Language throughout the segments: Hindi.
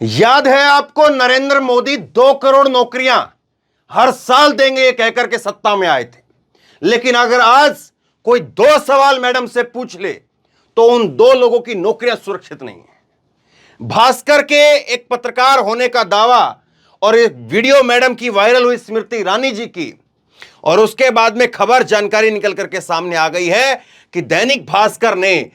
याद है आपको, नरेंद्र मोदी 2 करोड़ नौकरियां हर साल देंगे ये कहकर के सत्ता में आए थे। लेकिन अगर आज कोई 2 सवाल मैडम से पूछ ले तो उन 2 लोगों की नौकरियां सुरक्षित नहीं है। भास्कर के एक पत्रकार होने का दावा और एक वीडियो मैडम की वायरल हुई स्मृति ईरानी जी की, और उसके बाद में खबर जानकारी निकल करके सामने आ गई है कि दैनिक भास्कर ने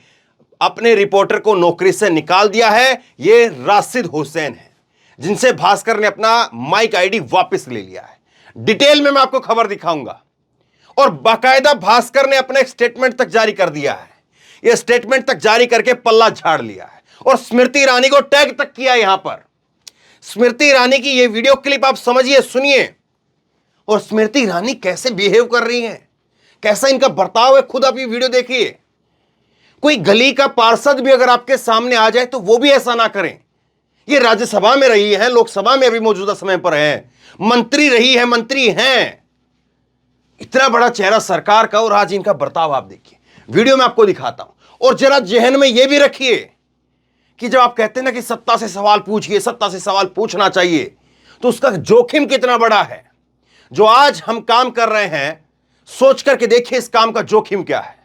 अपने रिपोर्टर को नौकरी से निकाल दिया है। ये राशिद हुसैन है जिनसे भास्कर ने अपना माइक आईडी वापस ले लिया है। डिटेल में मैं आपको खबर दिखाऊंगा, और बाकायदा भास्कर ने अपना एक स्टेटमेंट तक जारी कर दिया है। यह स्टेटमेंट तक जारी करके पल्ला झाड़ लिया है और स्मृति ईरानी को टैग तक किया। यहां पर स्मृति ईरानी की यह वीडियो क्लिप आप समझिए, सुनिए, और स्मृति ईरानी कैसे बिहेव कर रही हैं, कैसा इनका बर्ताव है, खुद आप ये वीडियो देखिए। कोई गली का पार्षद भी अगर आपके सामने आ जाए तो वो भी ऐसा ना करें। ये राज्यसभा में रही है, लोकसभा में अभी मौजूदा समय पर है, मंत्री रही है, मंत्री हैं, इतना बड़ा चेहरा सरकार का, और आज इनका बर्ताव आप देखिए। वीडियो में आपको दिखाता हूं, और जरा जहन में यह भी रखिए कि जब आप कहते हैं ना कि सत्ता से सवाल पूछिए, सत्ता से सवाल पूछना चाहिए, तो उसका जोखिम कितना बड़ा है। जो आज हम काम कर रहे हैं, सोच करके देखिए इस काम का जोखिम क्या है।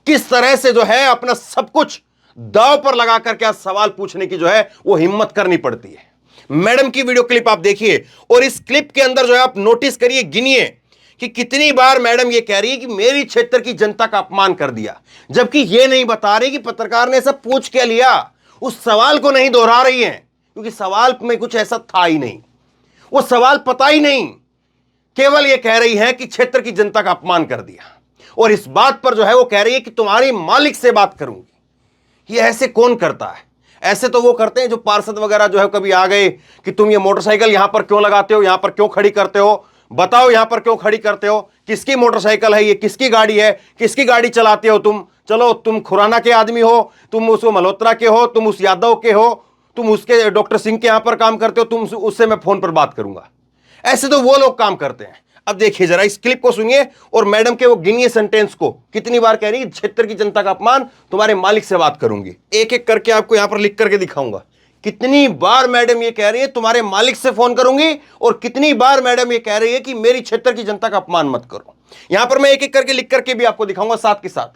किस तरह से जो है अपना सब कुछ दांव पर लगा करके आज सवाल पूछने की जो है वो हिम्मत करनी पड़ती है। मैडम की वीडियो क्लिप आप देखिए, और इस क्लिप के अंदर जो है आप नोटिस करिए, गिनिए कि कितनी बार मैडम ये कह रही है कि मेरी क्षेत्र की जनता का अपमान कर दिया, जबकि ये नहीं बता रही कि पत्रकार ने सब पूछ क्या लिया। उस सवाल को नहीं दोहरा रही है, क्योंकि सवाल में कुछ ऐसा था ही नहीं, वो सवाल पता ही नहीं। केवल ये कह रही है कि क्षेत्र की जनता का अपमान कर दिया, और इस बात पर जो है वो कह रही है कि तुम्हारी मालिक से बात करूंगी। ये ऐसे कौन करता है? ऐसे तो वो करते हैं जो पार्षद वगैरह जो है कभी आ गए कि तुम ये मोटरसाइकिल यहां पर क्यों लगाते हो, यहां पर क्यों खड़ी करते हो, बताओ यहां पर क्यों खड़ी करते हो, किसकी मोटरसाइकिल है ये, किसकी गाड़ी है, किसकी गाड़ी चलाते हो तुम, चलो तुम खुराना के आदमी हो, तुम उस मल्होत्रा के हो, तुम उस यादव के हो, तुम उसके डॉक्टर सिंह के यहां पर काम करते हो, तुम उससे मैं फोन पर बात करूंगा। ऐसे तो वो लोग काम करते हैं। अब देखिए जरा इस क्लिप को सुनिए, और मैडम के वो गिनिए सेंटेंस को, कितनी बार कह रही है क्षेत्र की जनता का अपमान, तुम्हारे मालिक से बात करूंगी। एक एक करके आपको यहां पर लिख करके दिखाऊंगा कितनी बार मैडम ये कह रही है तुम्हारे मालिक से फोन करूंगी, और कितनी बार मैडम ये कह रही है कि मेरी क्षेत्र की जनता का अपमान मत करो। यहां पर मैं एक एक करके लिख करके भी आपको दिखाऊंगा साथ के साथ।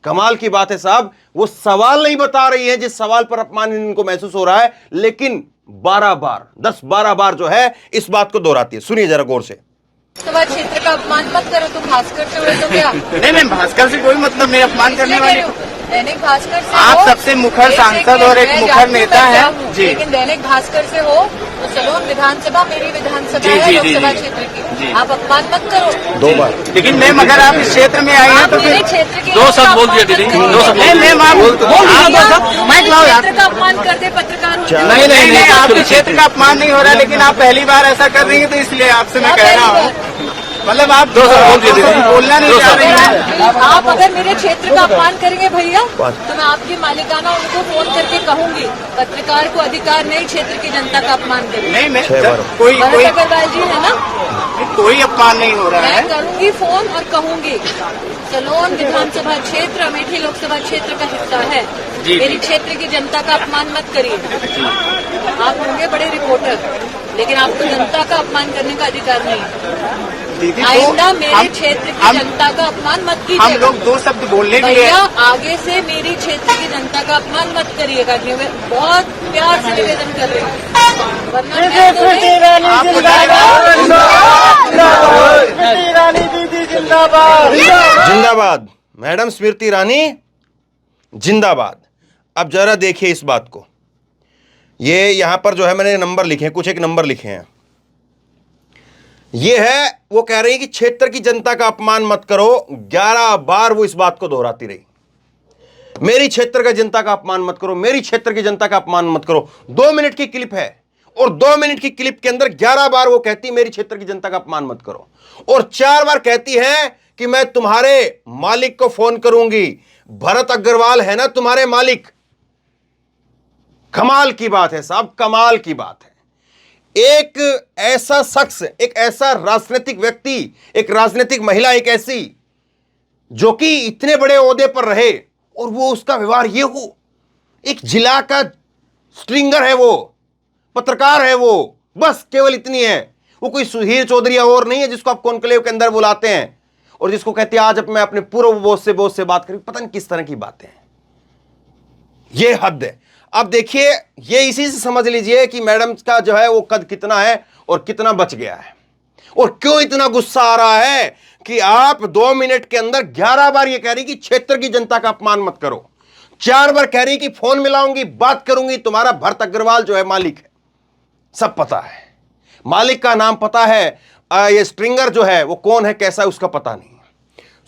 कमाल की बात है साहब, वो सवाल नहीं बता रही है जिस सवाल पर अपमान इनको महसूस हो रहा है, लेकिन 12 बार 10-12 बार जो है इस बात को दोहराती है। सुनिए जरा गौर से। क्षेत्र का अपमान मत करो, तुम भास्कर से हुए तो क्या? नहीं, भास्कर से कोई मतलब नहीं, अपमान करने वाले। दैनिक भास्कर से आप हो, सबसे मुखर सांसद और एक मुखर नेता है जी। लेकिन दैनिक भास्कर से हो तो चलो, विधानसभा मेरी विधानसभा है, लोकसभा क्षेत्र की, आप अपमान मत करो। 2 बार। लेकिन मैम अगर आप इस क्षेत्र में आई हैं तो मेरे फिर क्षेत्र की 2 शब्द बोल दिया दीदी, 2 शब्द। नहीं मैम आप बोल दो क्षेत्र का अपमान कर दे पत्रकार। नहीं, आपके क्षेत्र का अपमान नहीं हो रहा, लेकिन आप पहली बार ऐसा कर रही है, तो इसलिए आपसे मैं कह रहा हूँ, मतलब आप 2 शब्द बोल दिया दीदी, बोलना नहीं चाह रही हैं। आप अगर मेरे क्षेत्र का अपमान करेंगे भैया तो मैं आपकी मालिकाना उनको फोन करके कहूंगी, पत्रकार को अधिकार नहीं क्षेत्र की जनता का अपमान करें। नहीं मैं कोई अग्रवाल जी है ना, कोई अपमान नहीं हो रहा है। मैं करूंगी फोन और कहूंगी सलोन विधानसभा क्षेत्र अमेठी लोकसभा क्षेत्र का हिस्सा है, मेरी क्षेत्र की जनता का अपमान मत करिए। आप होंगे बड़े रिपोर्टर, लेकिन आपको जनता का अपमान करने का अधिकार नहीं। दीदी आइंदा मेरे क्षेत्र की जनता का अपमान मत कीजिए। हम लोग 2 शब्द बोलने के लिए भैया आगे से मेरी क्षेत्र की जनता का अपमान मत करिएगा, मैं बहुत प्यार से निवेदन कर रही हूँ, वरना मैं तो जिंदाबाद मैडम स्मृति ईरानी जिंदाबाद। अब जरा देखिए इस बात को, ये यहां पर जो है मैंने नंबर लिखे हैं, कुछ एक नंबर लिखे हैं। ये है, वो कह रही है कि क्षेत्र की जनता का अपमान मत करो, 11 बार वो इस बात को दोहराती रही, मेरी क्षेत्र का जनता का अपमान मत करो, मेरी क्षेत्र की जनता का अपमान मत करो। 2 मिनट की क्लिप है, और 2 मिनट की क्लिप के अंदर 11 बार वो कहती मेरी क्षेत्र की जनता का अपमान मत करो, और 4 बार कहती है कि मैं तुम्हारे मालिक को फोन करूंगी। भरत अग्रवाल है ना तुम्हारे मालिक। कमाल की बात है साहब, कमाल की बात है। एक ऐसा शख्स, एक ऐसा राजनीतिक व्यक्ति, एक राजनीतिक महिला, एक ऐसी जो कि इतने बड़े ओहदे पर रहे, और वो उसका व्यवहार ये हो, एक जिला का स्ट्रिंगर है वो, पत्रकार है वो, बस केवल इतनी है। वो कोई सुधीर चौधरी और नहीं है जिसको आप कॉन्क्लेव के अंदर बुलाते हैं और जिसको कहते हैं आज अब मैं अपने पूर्व बॉस से बात करूं। पता नहीं किस तरह की बातें हैं, ये हद है। अब देखिए, ये इसी से समझ लीजिए कि मैडम का जो है वो कद कितना है और कितना बच गया है, और क्यों इतना गुस्सा आ रहा है कि आप 2 मिनट के अंदर 11 बार ये कह रही कि क्षेत्र की जनता का अपमान मत करो, 4 बार कह रही कि फोन मिलाऊंगी, बात करूंगी, तुम्हारा भरत अग्रवाल जो है मालिक है, सब पता है, मालिक का नाम पता है, ये स्ट्रिंगर जो है वो कौन है, कैसा है, उसका पता नहीं।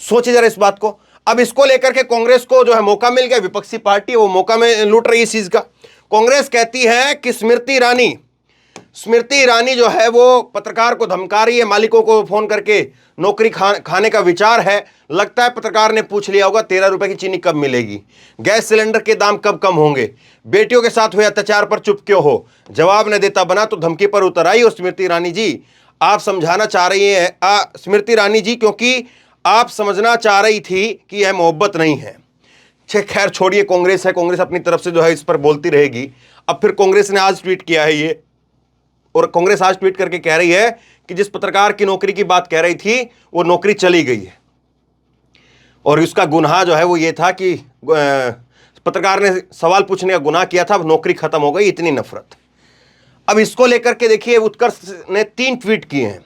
सोचिए जरा इस बात को। अब इसको लेकर के कांग्रेस को जो है मौका मिल गया, विपक्षी पार्टी वो मौका में लूट रही है इस चीज का। कांग्रेस कहती है कि स्मृति ईरानी जो है वो पत्रकार को धमका रही है, मालिकों को फोन करके नौकरी खाने का विचार है। लगता है पत्रकार ने पूछ लिया होगा 13 रुपए की चीनी कब मिलेगी, गैस सिलेंडर के दाम कब कम होंगे, बेटियों के साथ हुए अत्याचार पर चुप क्यों हो, जवाब न देता बना तो धमकी पर उतर आई। और स्मृति ईरानी जी आप समझाना चाह रही हैं, स्मृति ईरानी जी, क्योंकि आप समझना चाह रही थी कि यह मोहब्बत नहीं है। खैर छोड़िए, कांग्रेस है, कांग्रेस अपनी तरफ से जो है इस पर बोलती रहेगी। अब फिर कांग्रेस ने आज ट्वीट किया है ये, और कांग्रेस आज ट्वीट करके कह रही है कि जिस पत्रकार की नौकरी की बात कह रही थी वो नौकरी चली गई है, और उसका गुनाह जो है वो ये था कि पत्रकार ने सवाल पूछने का गुनाह किया था, नौकरी खत्म हो गई, इतनी नफरत। अब इसको लेकर के देखिए, उत्कर्ष ने 3 ट्वीट किए हैं।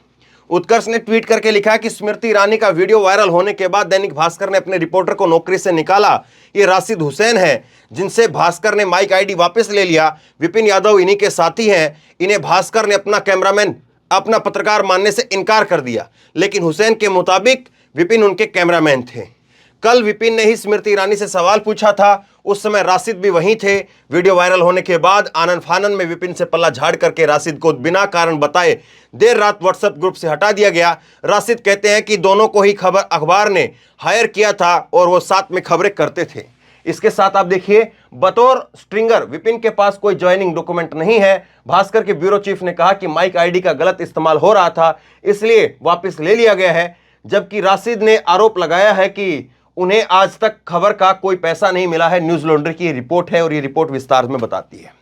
उत्कर्ष ने ट्वीट करके लिखा कि स्मृति ईरानी का वीडियो वायरल होने के बाद दैनिक भास्कर ने अपने रिपोर्टर को नौकरी से निकाला। ये राशिद हुसैन है जिनसे भास्कर ने माइक आईडी वापस ले लिया। विपिन यादव इन्हीं के साथी हैं। इन्हें भास्कर ने अपना कैमरामैन, अपना पत्रकार मानने से इनकार कर दिया, लेकिन हुसैन के मुताबिक विपिन उनके कैमरामैन थे। कल विपिन ने ही स्मृति ईरानी से सवाल पूछा था, उस समय राशिद भी वहीं थे। वीडियो वायरल होने के बाद आनंद फानन में विपिन से पल्ला झाड़ करके राशिद को बिना कारण बताए देर रात व्हाट्सएप ग्रुप से हटा दिया गया। राशिद कहते हैं कि दोनों को ही खबर अखबार ने हायर किया था और वो साथ में खबरें करते थे। इसके साथ आप देखिए, बतौर स्ट्रिंगर विपिन के पास कोई ज्वाइनिंग डॉक्यूमेंट नहीं है। भास्कर के ब्यूरो चीफ ने कहा कि माइक आईडी का गलत इस्तेमाल हो रहा था, इसलिए वापस ले लिया गया है। जबकि राशिद ने आरोप लगाया है कि उन्हें आज तक खबर का कोई पैसा नहीं मिला है। न्यूज लॉन्ड्री की रिपोर्ट है और ये रिपोर्ट विस्तार में बताती है।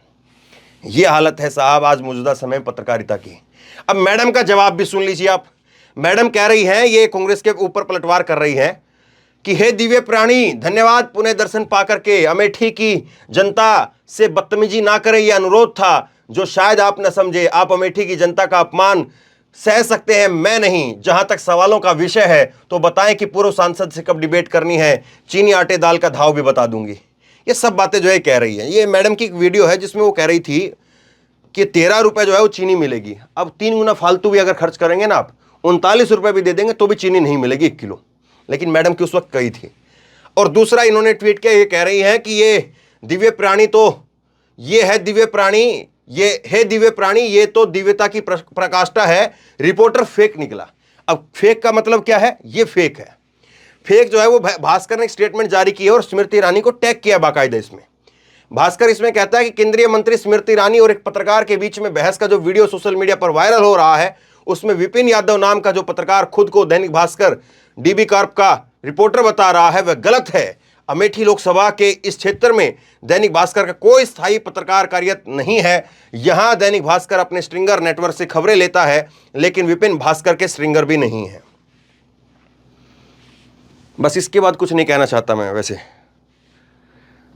ये हालत है साहब आज मौजूदा समय पत्रकारिता की। अब मैडम का जवाब भी सुन लीजिए आप। मैडम कह रही हैं, ये कांग्रेस के ऊपर पलटवार कर रही हैं कि हे दिव्य प्राणी, धन्यवाद, पुण्य दर्शन पाकर के अमेठी की जनता से बदतमीजी ना करें, यह अनुरोध था जो शायद आप न समझे। आप अमेठी की जनता का अपमान सह सकते हैं, मैं नहीं। जहां तक सवालों का विषय है तो बताएं कि पूर्व सांसद से कब डिबेट करनी है, चीनी आटे दाल का धाव भी बता दूंगी। ये सब बातें जो है कह रही है। ये मैडम की एक वीडियो है जिसमें वो कह रही थी कि 13 रुपए जो है वो चीनी मिलेगी। अब 3 गुना फालतू भी अगर खर्च करेंगे ना आप, 39 रुपए भी दे देंगे तो भी चीनी नहीं मिलेगी 1 किलो, लेकिन मैडम की उस वक्त कही थी। और दूसरा इन्होंने ट्वीट किया, ये कह रही है कि ये दिव्य प्राणी तो ये है दिव्य प्राणी, ये है दिव्य प्राणी, ये तो दिव्यता की प्रकाष्ठा है। रिपोर्टर फेक निकला। अब फेक का मतलब क्या है? ये फेक है। फेक जो है वो भास्कर ने एक स्टेटमेंट जारी की है और स्मृति ईरानी को टैग किया बाकायदा। इसमें भास्कर इसमें कहता है कि केंद्रीय मंत्री स्मृति ईरानी और एक पत्रकार के बीच में बहस का जो वीडियो सोशल मीडिया पर वायरल हो रहा है, उसमें विपिन यादव नाम का जो पत्रकार खुद को दैनिक भास्कर डीबी कॉर्प का रिपोर्टर बता रहा है वह गलत है। अमेठी लोकसभा के इस क्षेत्र में दैनिक भास्कर का कोई स्थायी पत्रकार कार्यरत नहीं है। यहां दैनिक भास्कर अपने स्ट्रिंगर नेटवर्क से खबरें लेता है, लेकिन विपिन भास्कर के स्ट्रिंगर भी नहीं है। बस इसके बाद कुछ नहीं कहना चाहता मैं। वैसे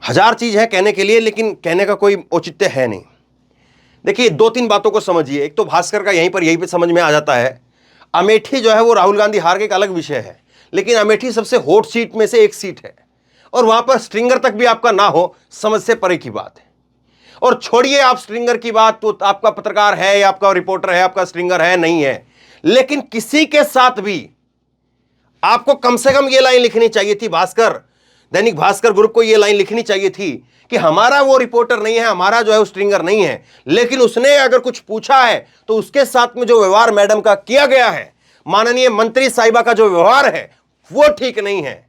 1000 चीज है कहने के लिए, लेकिन कहने का कोई औचित्य है नहीं। देखिए 2-3 बातों को समझिए। एक तो भास्कर का यहीं पे समझ में आ जाता है, अमेठी जो है वो राहुल गांधी हार के एक अलग विषय है, लेकिन अमेठी सबसे हॉट सीट में से एक सीट है और वहां पर स्ट्रिंगर तक भी आपका ना हो, समझ से परे की बात है। और छोड़िए आप स्ट्रिंगर की बात, तो आपका पत्रकार है या आपका रिपोर्टर है, आपका स्ट्रिंगर है नहीं है, लेकिन किसी के साथ भी आपको कम से कम ये लाइन लिखनी चाहिए थी। भास्कर, दैनिक भास्कर ग्रुप को ये लाइन लिखनी चाहिए थी कि हमारा वो रिपोर्टर नहीं है, हमारा जो है वो स्ट्रिंगर नहीं है, लेकिन उसने अगर कुछ पूछा है तो उसके साथ में जो व्यवहार मैडम का किया गया है, माननीय मंत्री साहिबा का जो व्यवहार है वो ठीक नहीं है।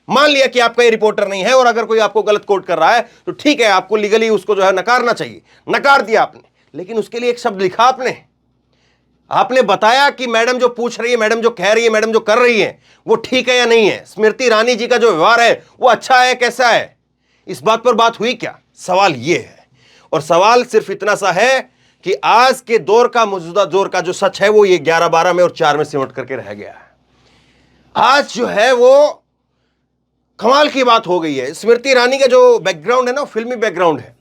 मान लिया कि आपका ये रिपोर्टर नहीं है और अगर कोई आपको गलत कोट कर रहा है तो ठीक है, आपको लीगली उसको जो है नकारना चाहिए, नकार दिया आपने, लेकिन उसके लिए एक शब्द लिखा आपने बताया कि मैडम जो पूछ रही है, मैडम जो कह रही है, मैडम जो कर रही है वो ठीक है या नहीं है। स्मृति ईरानी जी का जो व्यवहार है वो अच्छा है कैसा है, इस बात पर बात हुई क्या? सवाल ये है। और सवाल सिर्फ इतना सा है कि आज के दौर का मौजूदा दौर का जो सच है वो ये 11-12 में और 4 में सिमट करके रह गया है। आज जो है वो कमाल की बात हो गई है। स्मृति ईरानी का जो बैकग्राउंड है ना, फिल्मी बैकग्राउंड है।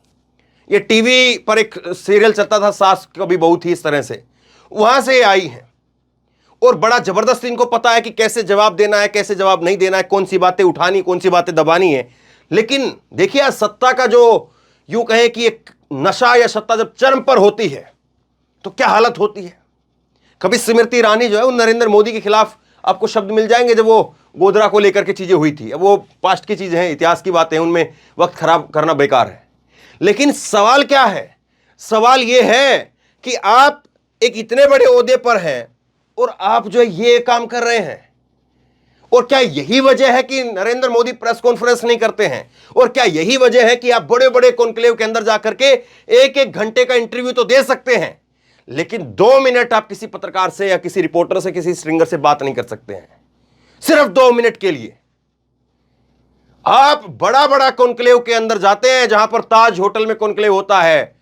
ये टीवी पर एक सीरियल चलता था, सास कभी बहू थी, इस तरह से वहां से आई है और बड़ा जबरदस्त इनको पता है कि कैसे जवाब देना है, कैसे जवाब नहीं देना है, कौन सी बातें उठानी, कौन सी बातें दबानी है। लेकिन देखिए आज सत्ता का जो यूं कहें कि एक नशा या सत्ता जब चरम पर होती है तो क्या हालत होती है। कभी स्मृति ईरानी जो है वो नरेंद्र मोदी के खिलाफ आपको शब्द मिल जाएंगे जब वो गोधरा को लेकर के चीजें हुई थी। अब वो पास्ट की चीजें हैं, इतिहास की बातें हैं, उनमें वक्त खराब करना बेकार है। लेकिन सवाल क्या है? सवाल ये है कि आप एक इतने बड़े ओहदे पर हैं और आप जो ये काम कर रहे हैं। और क्या यही वजह है कि नरेंद्र मोदी प्रेस कॉन्फ्रेंस नहीं करते हैं? और क्या यही वजह है कि आप बड़े बड़े कॉन्क्लेव के अंदर जाकर के एक एक घंटे का इंटरव्यू तो दे सकते हैं, लेकिन 2 मिनट आप किसी पत्रकार से या किसी रिपोर्टर से, किसी स्ट्रिंगर से बात नहीं कर सकते हैं? सिर्फ 2 मिनट के लिए आप बड़ा बड़ा कॉन्क्लेव के अंदर जाते हैं, जहां पर ताज होटल में कॉन्क्लेव होता है,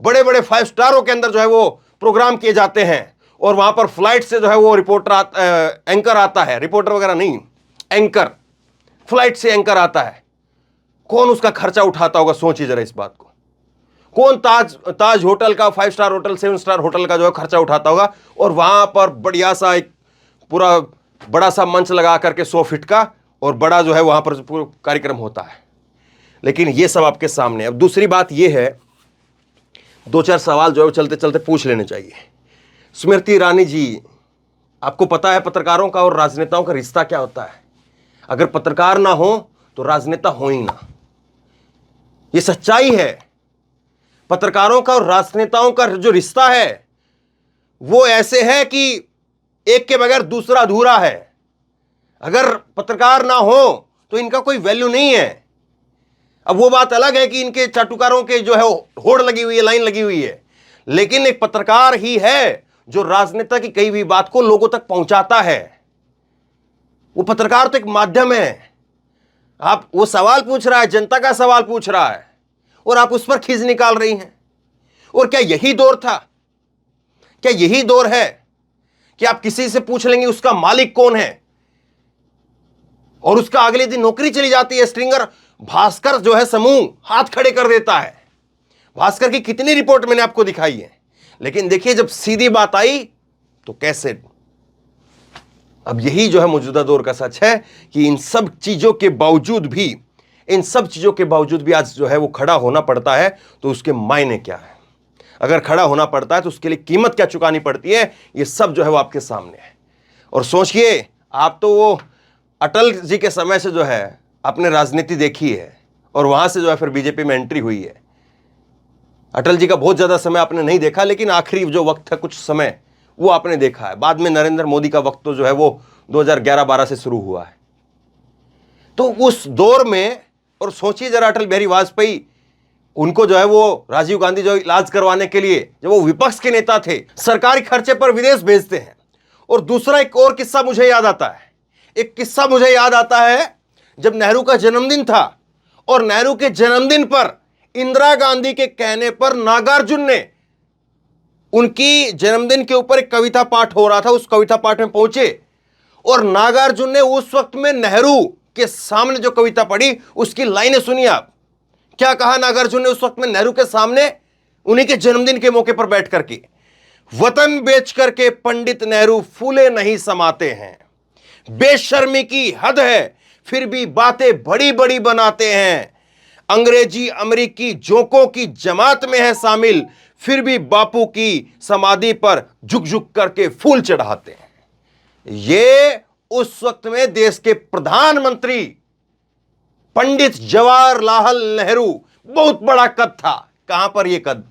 बड़े बड़े 5 स्टारों के अंदर जो है वो प्रोग्राम किए जाते हैं और वहां पर फ्लाइट से जो है वो एंकर आता है, रिपोर्टर वगैरह नहीं, एंकर, फ्लाइट से एंकर आता है। कौन उसका खर्चा उठाता होगा? सोचिए जरा इस बात को। कौन ताज होटल का, 5 स्टार होटल, 7 स्टार होटल का जो है खर्चा उठाता होगा और वहां पर बढ़िया सा एक पूरा बड़ा सा मंच लगा करके 100 फीट का और बड़ा जो है वहां पर पूरा कार्यक्रम होता है। लेकिन ये सब आपके सामने। अब दूसरी बात यह है, 2-4 सवाल जो है वो चलते चलते पूछ लेने चाहिए। स्मृति ईरानी जी, आपको पता है पत्रकारों का और राजनेताओं का रिश्ता क्या होता है? अगर पत्रकार ना हो तो राजनेता हो ही ना, ये सच्चाई है। पत्रकारों का और राजनेताओं का जो रिश्ता है वो ऐसे है कि एक के बगैर दूसरा अधूरा है। अगर पत्रकार ना हो तो इनका कोई वैल्यू नहीं है। अब वो बात अलग है कि इनके चाटुकारों के जो है होड़ लगी हुई है, लाइन लगी हुई है, लेकिन एक पत्रकार ही है जो राजनेता की कही हुई बात को लोगों तक पहुंचाता है। वो पत्रकार तो एक माध्यम है। आप वो सवाल पूछ रहा है, जनता का सवाल पूछ रहा है और आप उस पर खींच निकाल रही हैं। और क्या यही दौर था? क्या यही दौर है कि आप किसी से पूछ लेंगे उसका मालिक कौन है और उसका अगले दिन नौकरी चली जाती है? स्ट्रिंगर भास्कर जो है समूह हाथ खड़े कर देता है। भास्कर की कितनी रिपोर्ट मैंने आपको दिखाई है, लेकिन देखिए जब सीधी बात आई तो कैसे। अब यही जो है मौजूदा दौर का सच है कि इन सब चीजों के बावजूद भी आज जो है वो खड़ा होना पड़ता है। तो उसके मायने क्या है? अगर खड़ा होना पड़ता है तो उसके लिए कीमत क्या चुकानी पड़ती है? ये सब जो है वो आपके सामने है। और सोचिए, आप तो वो अटल जी के समय से जो है आपने राजनीति देखी है और वहां से जो है फिर बीजेपी में एंट्री हुई है। अटल जी का बहुत ज्यादा समय आपने नहीं देखा, लेकिन आखिरी जो वक्त है कुछ समय वो आपने देखा है। बाद में नरेंद्र मोदी का वक्त तो जो है वो 2011-12 से शुरू हुआ है। तो उस दौर में, और सोचिए जरा, अटल बिहारी वाजपेयी, उनको जो है वो राजीव गांधी जो इलाज करवाने के लिए, जब वो विपक्ष के नेता थे, सरकारी खर्चे पर विदेश भेजते हैं। और दूसरा एक और किस्सा मुझे याद आता है। एक किस्सा मुझे याद आता है जब नेहरू का जन्मदिन था और नेहरू के जन्मदिन पर इंदिरा गांधी के कहने पर नागार्जुन ने, उनकी जन्मदिन के ऊपर एक कविता पाठ हो रहा था, उस कविता पाठ में पहुंचे और नागार्जुन ने उस वक्त में नेहरू के सामने जो कविता पढ़ी उसकी लाइनें सुनी आप। क्या कहा नागार्जुन ने उस वक्त में नेहरू के सामने, उन्हीं के जन्मदिन के मौके पर बैठ करके? वतन बेच करके पंडित नेहरू फूले नहीं समाते हैं, बेशर्मी की हद है फिर भी बातें बड़ी बड़ी बनाते हैं, अंग्रेजी अमेरिकी जोकों की जमात में है शामिल, फिर भी बापू की समाधि पर झुक झुक करके फूल चढ़ाते हैं। ये उस वक्त में देश के प्रधानमंत्री पंडित जवाहरलाल नेहरू, बहुत बड़ा कद था। कहां पर यह कद?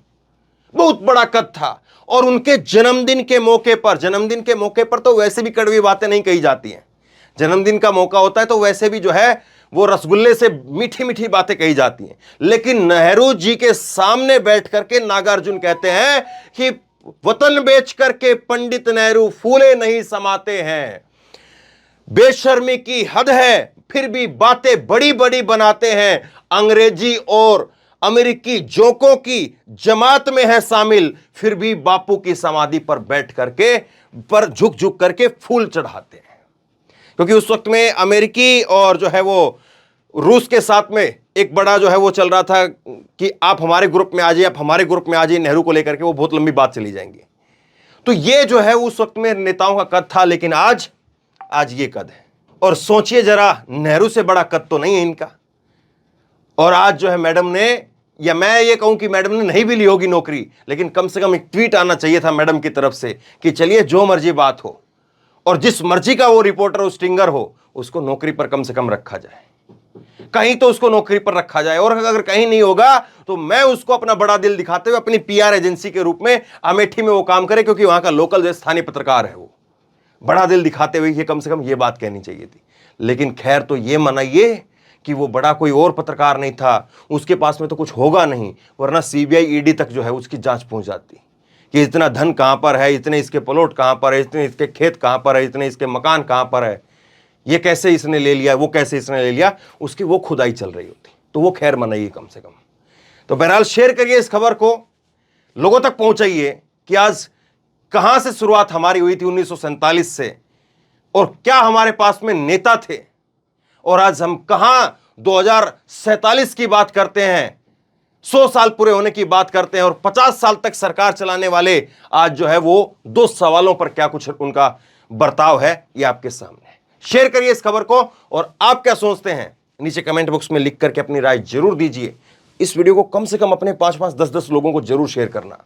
बहुत बड़ा कद था। और उनके जन्मदिन के मौके पर तो वैसे भी कड़वी बातें नहीं कही जाती हैं। जन्मदिन का मौका होता है तो वैसे भी जो है वो रसगुल्ले से मीठी मीठी बातें कही जाती हैं। लेकिन नेहरू जी के सामने बैठ करके नागार्जुन कहते हैं कि वतन बेच करके पंडित नेहरू फूले नहीं समाते हैं, बेशर्मी की हद है फिर भी बातें बड़ी बड़ी बनाते हैं, अंग्रेजी और अमेरिकी जोकों की जमात में है शामिल, फिर भी बापू की समाधि पर बैठ करके पर झुक झुक करके फूल चढ़ाते हैं। क्योंकि उस वक्त में अमेरिकी और जो है वो रूस के साथ में एक बड़ा जो है वो चल रहा था कि आप हमारे ग्रुप में आ जाइए, आप हमारे ग्रुप में आ जाइए, नेहरू को लेकर के वो बहुत लंबी बात चली जाएंगी। तो ये जो है उस वक्त में नेताओं का कद था, लेकिन आज ये कद है। और सोचिए जरा, नेहरू से बड़ा कद तो नहीं है इनका। और आज जो है मैडम ने, या मैं ये कहूं कि मैडम ने नहीं भी ली होगी नौकरी, लेकिन कम से कम एक ट्वीट आना चाहिए था मैडम की तरफ से कि चलिए जो मर्जी बात हो और जिस मर्जी का वो रिपोर्टर और स्टिंगर हो, उसको नौकरी पर कम से कम रखा जाए, कहीं तो उसको नौकरी पर रखा जाए। और अगर कहीं नहीं होगा तो मैं उसको अपना बड़ा दिल दिखाते हुए अपनी पीआर एजेंसी के रूप में अमेठी में वो काम करे, क्योंकि वहां का लोकल जो स्थानीय पत्रकार है वो बड़ा दिल दिखाते हुए ये कम से कम ये बात कहनी चाहिए थी। लेकिन खैर, तो ये मनाइए कि वो बड़ा कोई और पत्रकार नहीं था, उसके पास में तो कुछ होगा नहीं, वरना सीबीआई ईडी तक जो है उसकी जांच पहुंच जाती कि इतना धन कहां पर है, इतने इसके प्लॉट कहां पर है, इतने इसके खेत कहां पर है, इतने इसके मकान कहां पर है, ये कैसे इसने ले लिया, वो कैसे इसने ले लिया, उसकी वो खुदाई चल रही होती। तो वो खैर मनाइए कम से कम। तो बहरहाल शेयर करिए इस खबर को, लोगों तक पहुंचाइए कि आज कहां से शुरुआत हमारी हुई थी 1947 से, और क्या हमारे पास में नेता थे, और आज हम कहां 2047 की बात करते हैं, 100 साल पूरे होने की बात करते हैं, और 50 साल तक सरकार चलाने वाले आज जो है वो 2 सवालों पर क्या कुछ उनका बर्ताव है, ये आपके सामने है। शेयर करिए इस खबर को, और आप क्या सोचते हैं नीचे कमेंट बॉक्स में लिख करके अपनी राय जरूर दीजिए। इस वीडियो को कम से कम अपने 5-5, 10-10 लोगों को जरूर शेयर करना।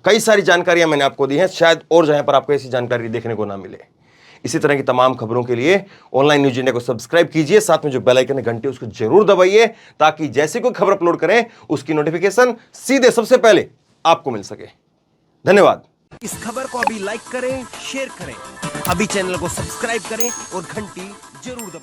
कई सारी जानकारियां मैंने आपको दी हैं, शायद और जहां पर आपको ऐसी जानकारी देखने को ना मिले। इसी तरह की तमाम खबरों के लिए ऑनलाइन न्यूज इंडिया को सब्सक्राइब कीजिए, साथ में जो बेल आइकन है घंटी उसको जरूर दबाइए, ताकि जैसे कोई खबर अपलोड करें उसकी नोटिफिकेशन सीधे सबसे पहले आपको मिल सके। धन्यवाद। इस खबर को अभी लाइक करें, शेयर करें, अभी चैनल को सब्सक्राइब करें और घंटी जरूर दबाएं।